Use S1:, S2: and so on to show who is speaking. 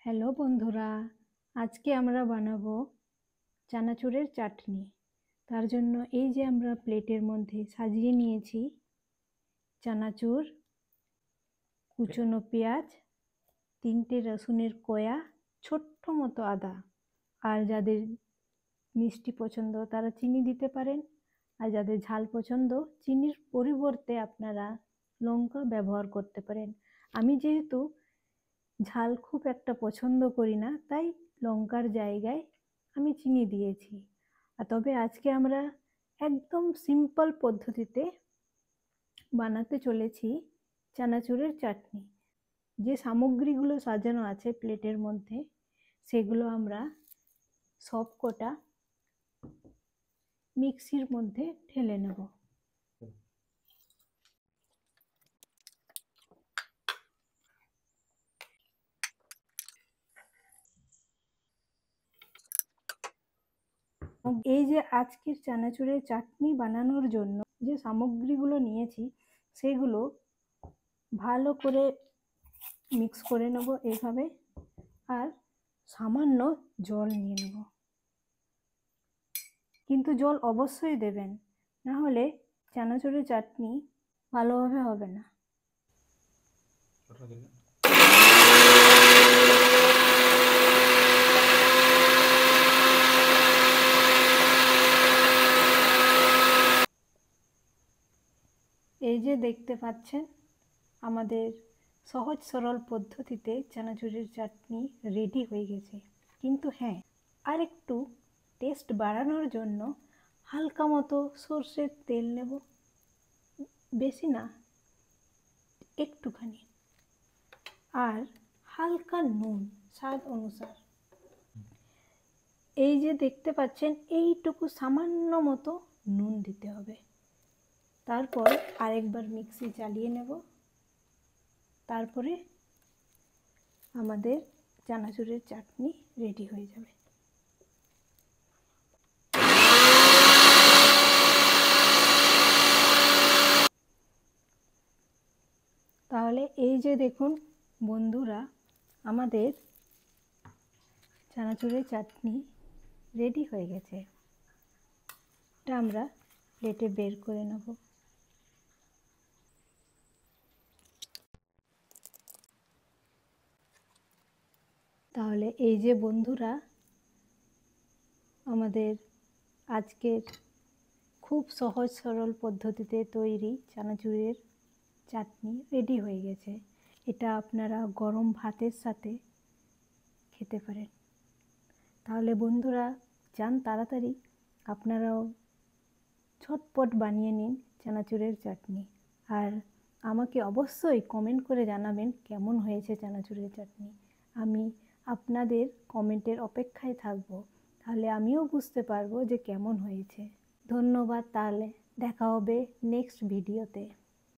S1: Hello বন্ধুরা, আজকে আমরা বানাবো চানাচুরের চাটনি। তার জন্য এই যে আমরা প্লেটের মধ্যে সাজিয়ে নিয়েছি চানাচুর, কুচনো পেঁয়াজ, 3টে রসুনের কোয়া, ছোট্ট মতো আদা। আর যাদের মিষ্টি পছন্দ তারা চিনি দিতে পারেন, আর যাদের ঝাল পছন্দ চিনির পরিবর্তে আপনারা লঙ্কা ব্যবহার করতে পারেন। আমি যেহেতু ঝাল খুব একটা পছন্দ করি না, তাই লঙ্কার জায়গায় আমি চিনি দিয়েছি। তবে আজকে আমরা একদম সিম্পল পদ্ধতিতে বানাতে চলেছি চানাচুরের চাটনি। যে সামগ্রীগুলো সাজানো আছে প্লেটের মধ্যে সেগুলো আমরা সব কটা মিক্সির মধ্যে ঢেলে নেব। এই যে আজকের চানাচুরের চাটনি বানানোর জন্য যে সামগ্রীগুলো নিয়েছি সেগুলো ভালো করে মিক্স করে নেব এইভাবে, আর সামান্য জল নিয়ে নেব। কিন্তু জল অবশ্যই দেবেন, না হলে চানাচুরের চাটনি ভালোভাবে হবে না। এই যে দেখতে পাচ্ছেন আমাদের সহজ সরল পদ্ধতিতে চানাচুরের চাটনি রেডি হয়ে গেছে। কিন্তু হ্যাঁ, আর একটু টেস্ট বাড়ানোর জন্য হালকা মতো সর্ষের তেল নেব, বেশি না, একটুখানি, আর হালকা নুন স্বাদ অনুসার। এই যে দেখতে পাচ্ছেন এইটুকু সামান্য মতো নুন দিতে হবে। তারপর আরেকবার মিক্সি চালিয়ে নেব। তারপরে আমাদের চানাচুরের চাটনি রেডি হয়ে যাবে। তাহলে এই যে দেখুন বন্ধুরা, আমাদের চানাচুরের চাটনি রেডি হয়ে গেছে। এটা আমরা প্লেটে বের করে নেব। তাহলে এই যে বন্ধুরা, আমাদের আজকের খুব সহজ সরল পদ্ধতিতে তৈরি চানাচুরের চাটনি রেডি হয়ে গেছে। এটা আপনারা গরম ভাতের সাথে খেতে পারেন। তাহলে বন্ধুরা যান তাড়াতাড়ি আপনারাও ঝটপট বানিয়ে নিন চানাচুরের চাটনি। আর আমাকে অবশ্যই কমেন্ট করে জানাবেন কেমন হয়েছে চানাচুরের চাটনি। আমি আপনাদের কমেন্টের অপেক্ষায় থাকব, তাহলে আমিও বুঝতে পারবো যে কেমন হয়েছে। ধন্যবাদ। তাহলে দেখা হবে নেক্সট ভিডিওতে।